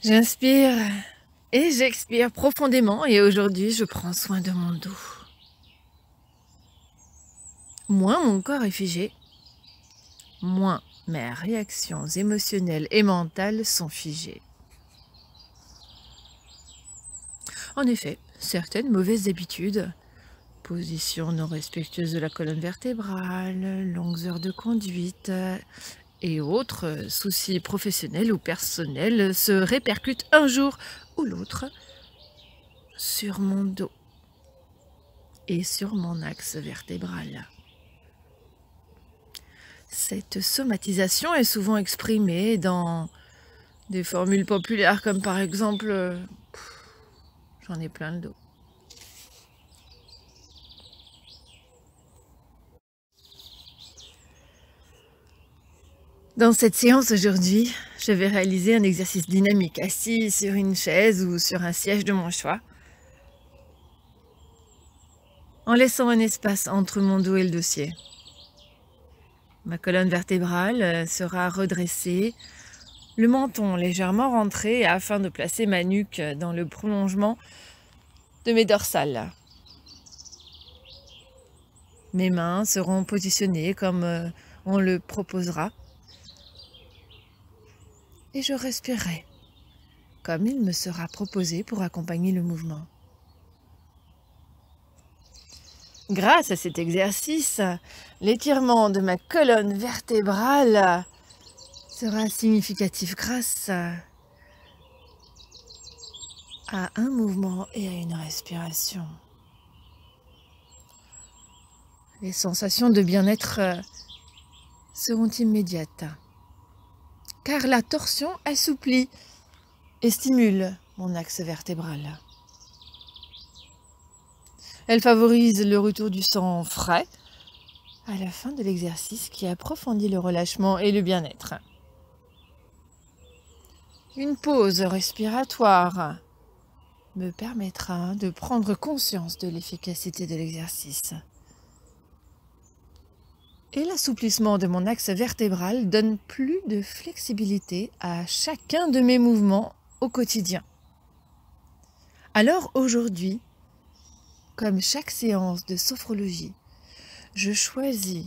J'inspire et j'expire profondément et aujourd'hui je prends soin de mon dos. Moins mon corps est figé, moins mes réactions émotionnelles et mentales sont figées. En effet, certaines mauvaises habitudes, position non respectueuse de la colonne vertébrale, longues heures de conduite et autres soucis professionnels ou personnels se répercutent un jour ou l'autre sur mon dos et sur mon axe vertébral. Cette somatisation est souvent exprimée dans des formules populaires comme par exemple j'en ai plein le dos. Dans cette séance aujourd'hui, je vais réaliser un exercice dynamique assis sur une chaise ou sur un siège de mon choix, en laissant un espace entre mon dos et le dossier. Ma colonne vertébrale sera redressée, le menton légèrement rentré afin de placer ma nuque dans le prolongement de mes dorsales. Mes mains seront positionnées comme on le proposera et je respirerai comme il me sera proposé pour accompagner le mouvement. Grâce à cet exercice, l'étirement de ma colonne vertébrale sera significatif grâce à un mouvement et à une respiration. Les sensations de bien-être seront immédiates, car la torsion assouplit et stimule mon axe vertébral. Elle favorise le retour du sang frais à la fin de l'exercice qui approfondit le relâchement et le bien-être. Une pause respiratoire me permettra de prendre conscience de l'efficacité de l'exercice. Et l'assouplissement de mon axe vertébral donne plus de flexibilité à chacun de mes mouvements au quotidien. Alors aujourd'hui, comme chaque séance de sophrologie, je choisis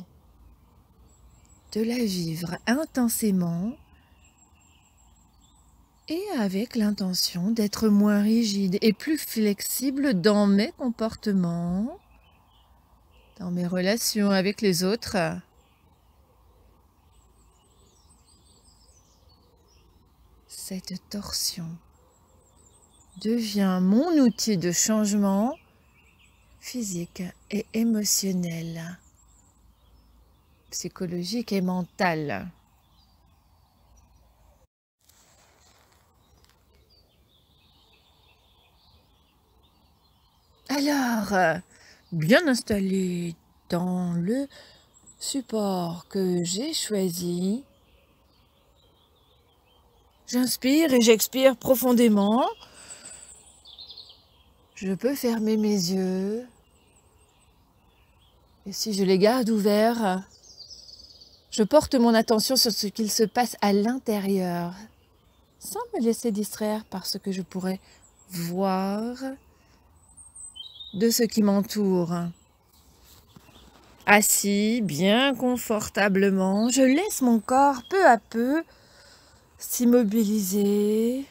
de la vivre intensément et avec l'intention d'être moins rigide et plus flexible dans mes comportements, dans mes relations avec les autres. Cette torsion devient mon outil de changement physique et émotionnel, psychologique et mental. Alors, bien installé dans le support que j'ai choisi, j'inspire et j'expire profondément. Je peux fermer mes yeux. Et si je les garde ouverts, je porte mon attention sur ce qu'il se passe à l'intérieur, sans me laisser distraire par ce que je pourrais voir de ce qui m'entoure. Assis, bien confortablement, je laisse mon corps peu à peu s'immobiliser,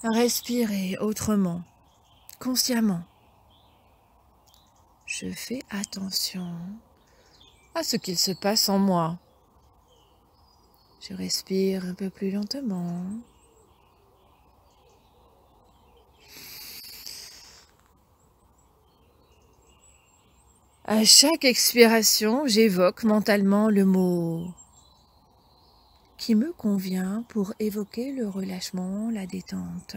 respirer autrement, consciemment. Je fais attention à ce qu'il se passe en moi. Je respire un peu plus lentement. À chaque expiration, j'évoque mentalement le mot qui me convient pour évoquer le relâchement, la détente.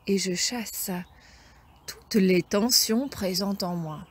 Et je chasse toutes les tensions présentes en moi.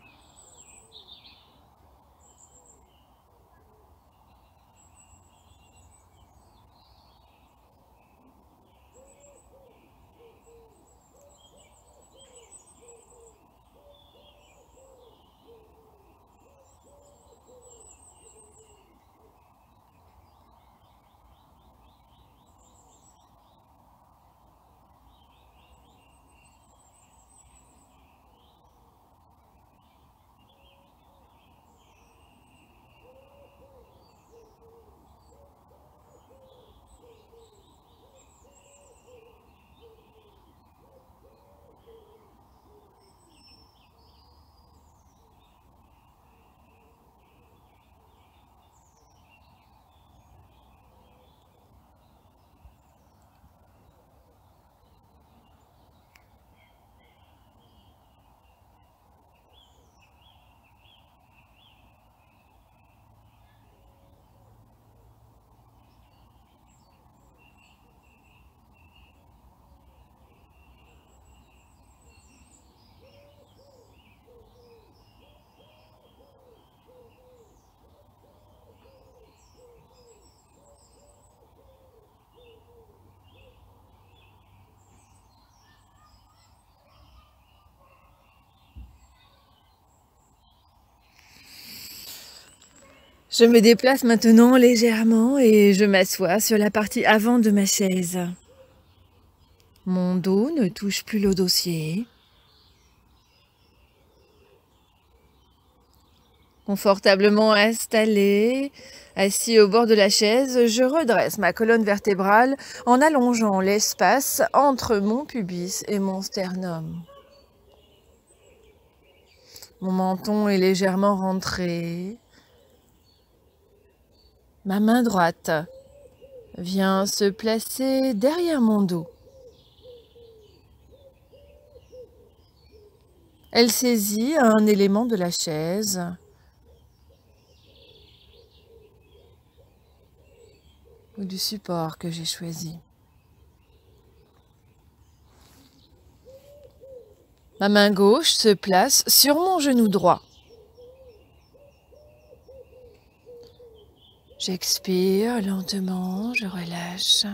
Je me déplace maintenant légèrement et je m'assois sur la partie avant de ma chaise. Mon dos ne touche plus le dossier. Confortablement installé, assis au bord de la chaise, je redresse ma colonne vertébrale en allongeant l'espace entre mon pubis et mon sternum. Mon menton est légèrement rentré. Ma main droite vient se placer derrière mon dos. Elle saisit un élément de la chaise. Ou du support que j'ai choisi. Ma main gauche se place sur mon genou droit. J'expire lentement, je relâche.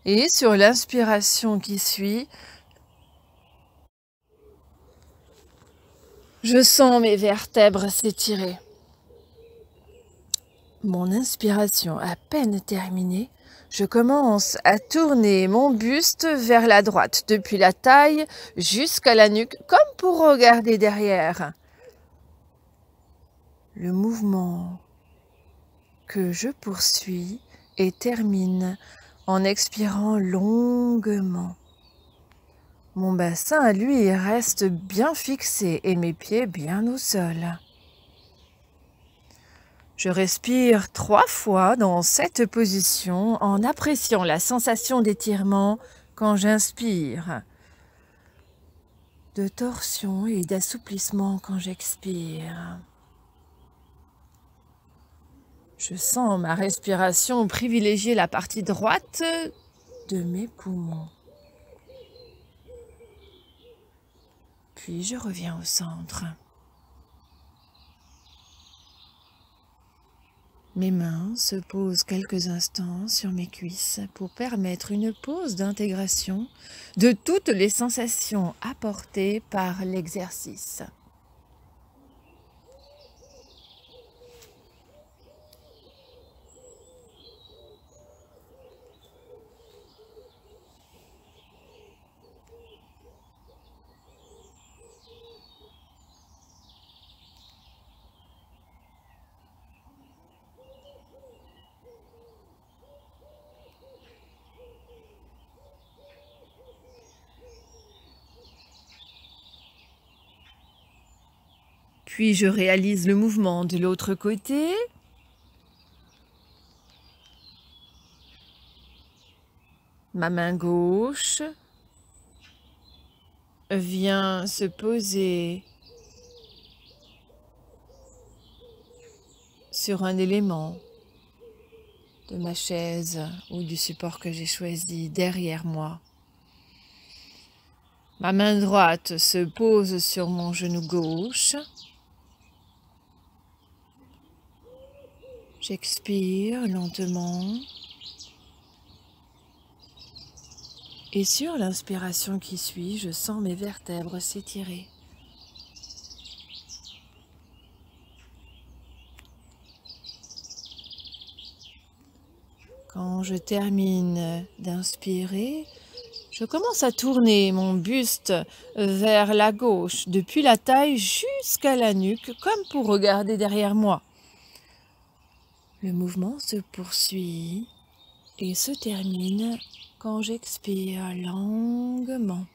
Et sur l'inspiration qui suit, je sens mes vertèbres s'étirer. Mon inspiration à peine terminée, je commence à tourner mon buste vers la droite, depuis la taille jusqu'à la nuque, comme pour regarder derrière. Le mouvement que je poursuis et termine en expirant longuement. Mon bassin, lui, reste bien fixé et mes pieds bien au sol. Je respire 3 fois dans cette position en appréciant la sensation d'étirement quand j'inspire, de torsion et d'assouplissement quand j'expire. Je sens ma respiration privilégier la partie droite de mes poumons. Puis je reviens au centre. Mes mains se posent quelques instants sur mes cuisses pour permettre une pause d'intégration de toutes les sensations apportées par l'exercice. Puis je réalise le mouvement de l'autre côté. Ma main gauche vient se poser sur un élément de ma chaise ou du support que j'ai choisi derrière moi. Ma main droite se pose sur mon genou gauche. J'expire lentement. Et sur l'inspiration qui suit, je sens mes vertèbres s'étirer. Quand je termine d'inspirer, je commence à tourner mon buste vers la gauche, depuis la taille jusqu'à la nuque, comme pour regarder derrière moi. Le mouvement se poursuit et se termine quand j'expire longuement.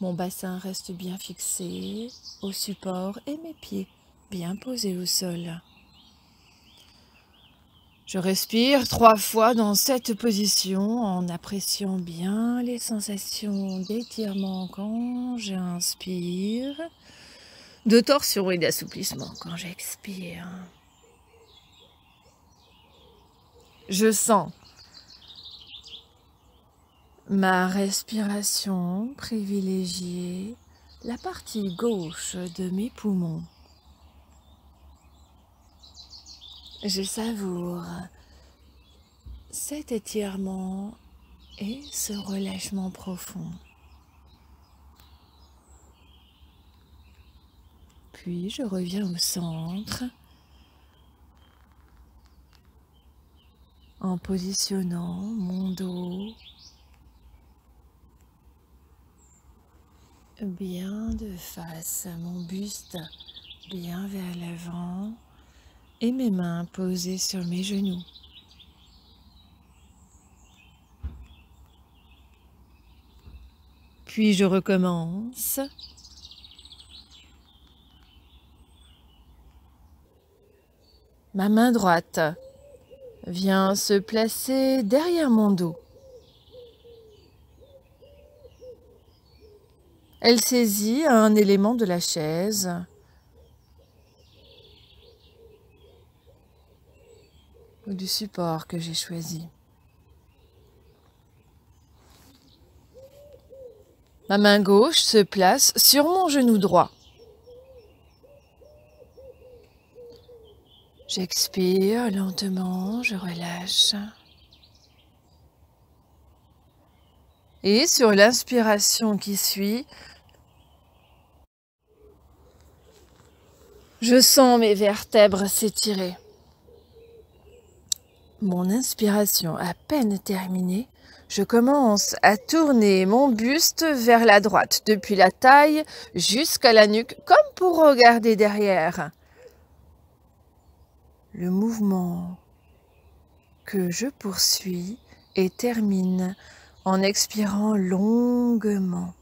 Mon bassin reste bien fixé au support et mes pieds bien posés au sol. Je respire 3 fois dans cette position en appréciant bien les sensations d'étirement quand j'inspire, de torsion et d'assouplissement quand j'expire. Je sens ma respiration privilégier la partie gauche de mes poumons. Je savoure cet étirement et ce relâchement profond. Puis je reviens au centre en positionnant mon dos bien de face, mon buste bien vers l'avant et mes mains posées sur mes genoux. Puis je recommence. Ma main droite vient se placer derrière mon dos. Elle saisit un élément de la chaise ou du support que j'ai choisi. Ma main gauche se place sur mon genou droit. J'expire lentement, je relâche. Et sur l'inspiration qui suit, je sens mes vertèbres s'étirer. Mon inspiration à peine terminée, je commence à tourner mon buste vers la droite, depuis la taille jusqu'à la nuque, comme pour regarder derrière. Le mouvement que je poursuis et termine en expirant longuement.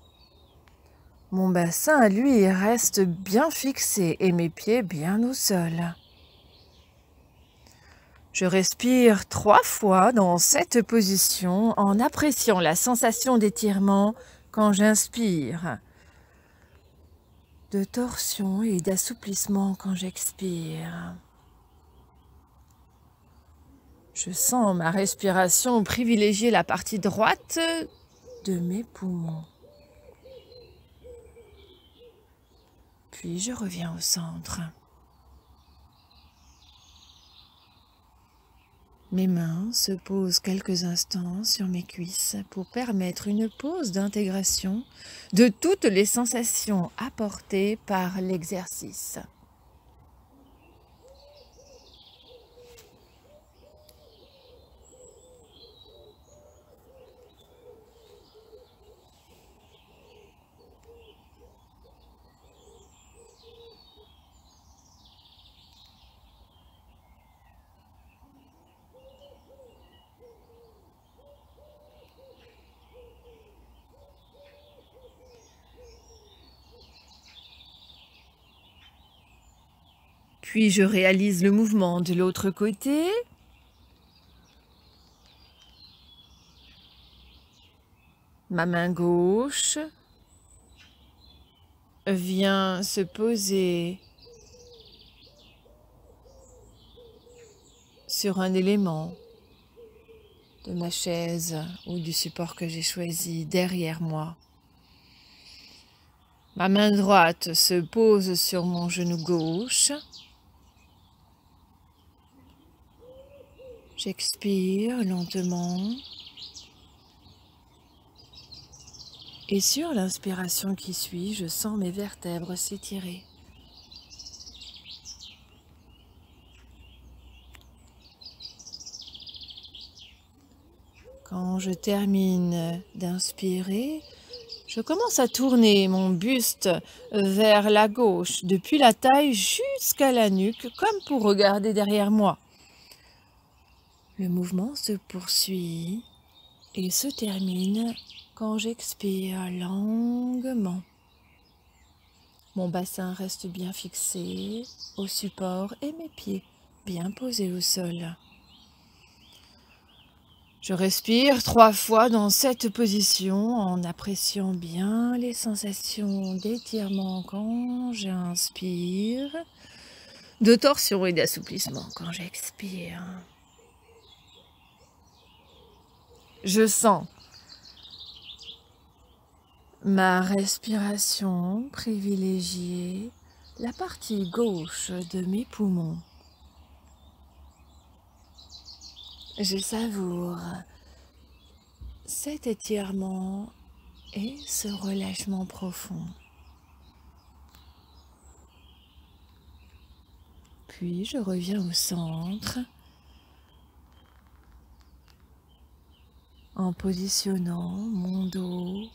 Mon bassin, lui, reste bien fixé et mes pieds bien au sol. Je respire 3 fois dans cette position en appréciant la sensation d'étirement quand j'inspire, de torsion et d'assouplissement quand j'expire. Je sens ma respiration privilégier la partie droite de mes poumons. Puis je reviens au centre. Mes mains se posent quelques instants sur mes cuisses pour permettre une pause d'intégration de toutes les sensations apportées par l'exercice. Puis je réalise le mouvement de l'autre côté. Ma main gauche vient se poser sur un élément de ma chaise ou du support que j'ai choisi derrière moi. Ma main droite se pose sur mon genou gauche. J'expire lentement. Et sur l'inspiration qui suit, je sens mes vertèbres s'étirer. Quand je termine d'inspirer, je commence à tourner mon buste vers la gauche, depuis la taille jusqu'à la nuque, comme pour regarder derrière moi. Le mouvement se poursuit et se termine quand j'expire longuement. Mon bassin reste bien fixé au support et mes pieds bien posés au sol. Je respire 3 fois dans cette position en appréciant bien les sensations d'étirement quand j'inspire, de torsion et d'assouplissement quand j'expire. Je sens ma respiration privilégier la partie gauche de mes poumons. Je savoure cet étirement et ce relâchement profond. Puis je reviens au centre en positionnant mon dos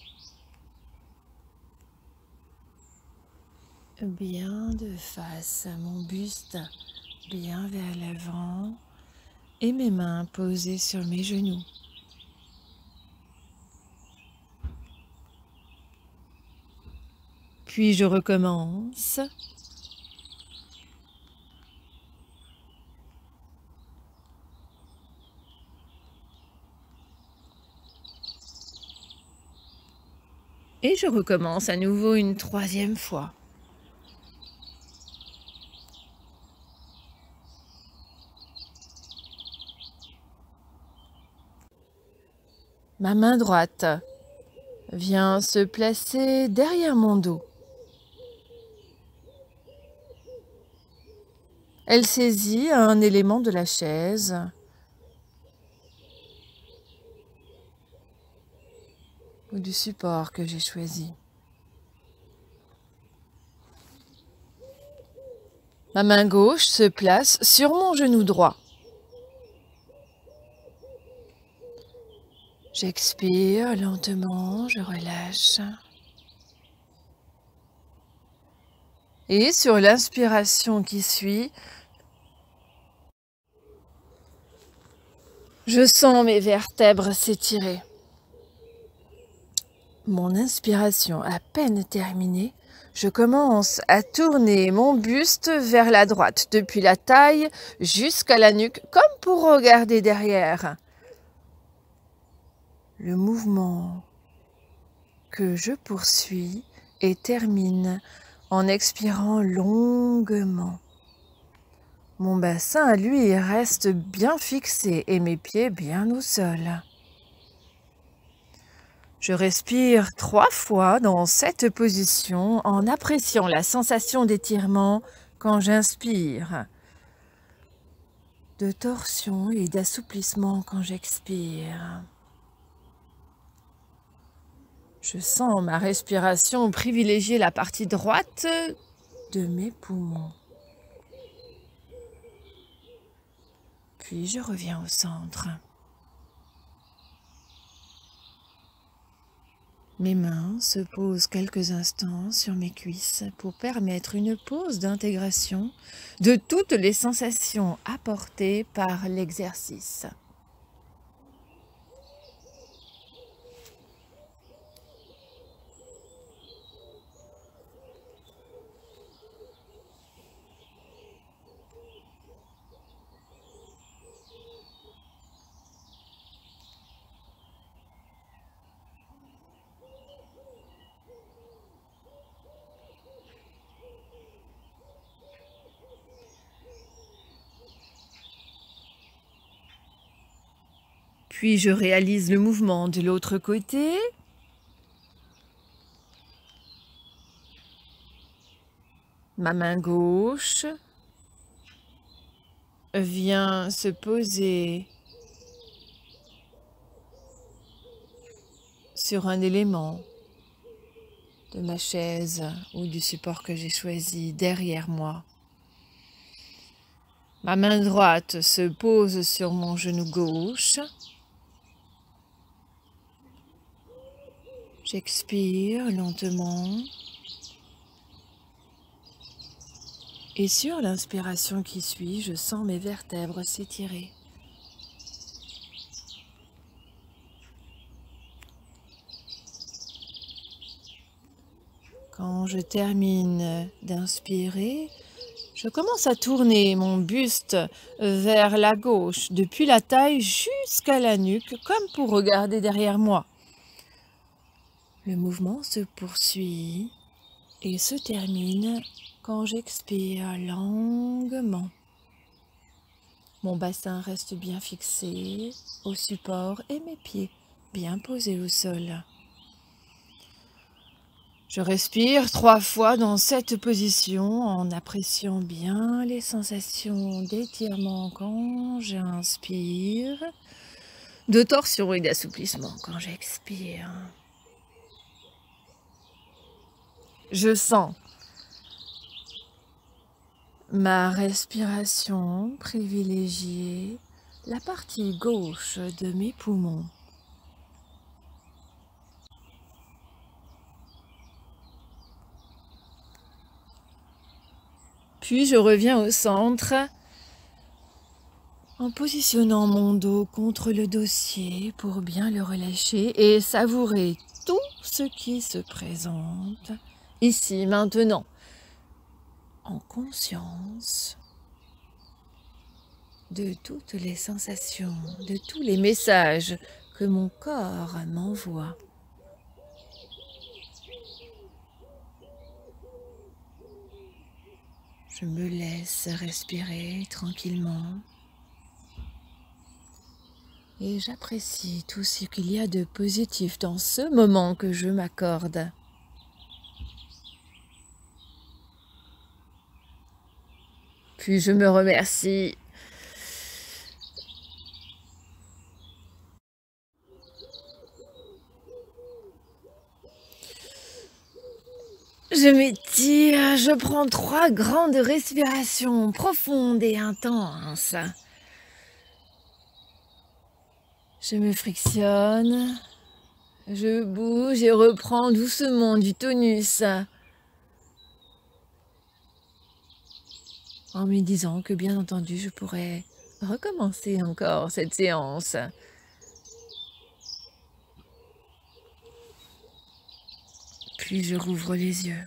bien de face, mon buste bien vers l'avant et mes mains posées sur mes genoux. Puis je recommence. Et je recommence à nouveau une troisième fois. Ma main droite vient se placer derrière mon dos. Elle saisit un élément de la chaise ou du support que j'ai choisi. Ma main gauche se place sur mon genou droit. J'expire lentement, je relâche. Et sur l'inspiration qui suit, je sens mes vertèbres s'étirer. Mon inspiration à peine terminée, je commence à tourner mon buste vers la droite, depuis la taille jusqu'à la nuque, comme pour regarder derrière. Le mouvement que je poursuis et termine en expirant longuement. Mon bassin, lui, reste bien fixé et mes pieds bien au sol. Je respire 3 fois dans cette position en appréciant la sensation d'étirement quand j'inspire, de torsion et d'assouplissement quand j'expire. Je sens ma respiration privilégier la partie droite de mes poumons. Puis je reviens au centre. Mes mains se posent quelques instants sur mes cuisses pour permettre une pause d'intégration de toutes les sensations apportées par l'exercice. Puis je réalise le mouvement de l'autre côté. Ma main gauche vient se poser sur un élément de ma chaise ou du support que j'ai choisi derrière moi. Ma main droite se pose sur mon genou gauche. J'expire lentement. Et sur l'inspiration qui suit, je sens mes vertèbres s'étirer. Quand je termine d'inspirer, je commence à tourner mon buste vers la gauche, depuis la taille jusqu'à la nuque, comme pour regarder derrière moi. Le mouvement se poursuit et se termine quand j'expire longuement. Mon bassin reste bien fixé au support et mes pieds bien posés au sol. Je respire 3 fois dans cette position en appréciant bien les sensations d'étirement quand j'inspire, de torsion et d'assouplissement quand j'expire. Je sens ma respiration privilégiée la partie gauche de mes poumons. Puis je reviens au centre en positionnant mon dos contre le dossier pour bien le relâcher et savourer tout ce qui se présente ici, maintenant, en conscience de toutes les sensations, de tous les messages que mon corps m'envoie. Je me laisse respirer tranquillement et j'apprécie tout ce qu'il y a de positif dans ce moment que je m'accorde. Puis je me remercie. Je m'étire, je prends 3 grandes respirations profondes et intenses. Je me frictionne, je bouge et reprends doucement du tonus en me disant que bien entendu je pourrais recommencer encore cette séance. Puis je rouvre les yeux.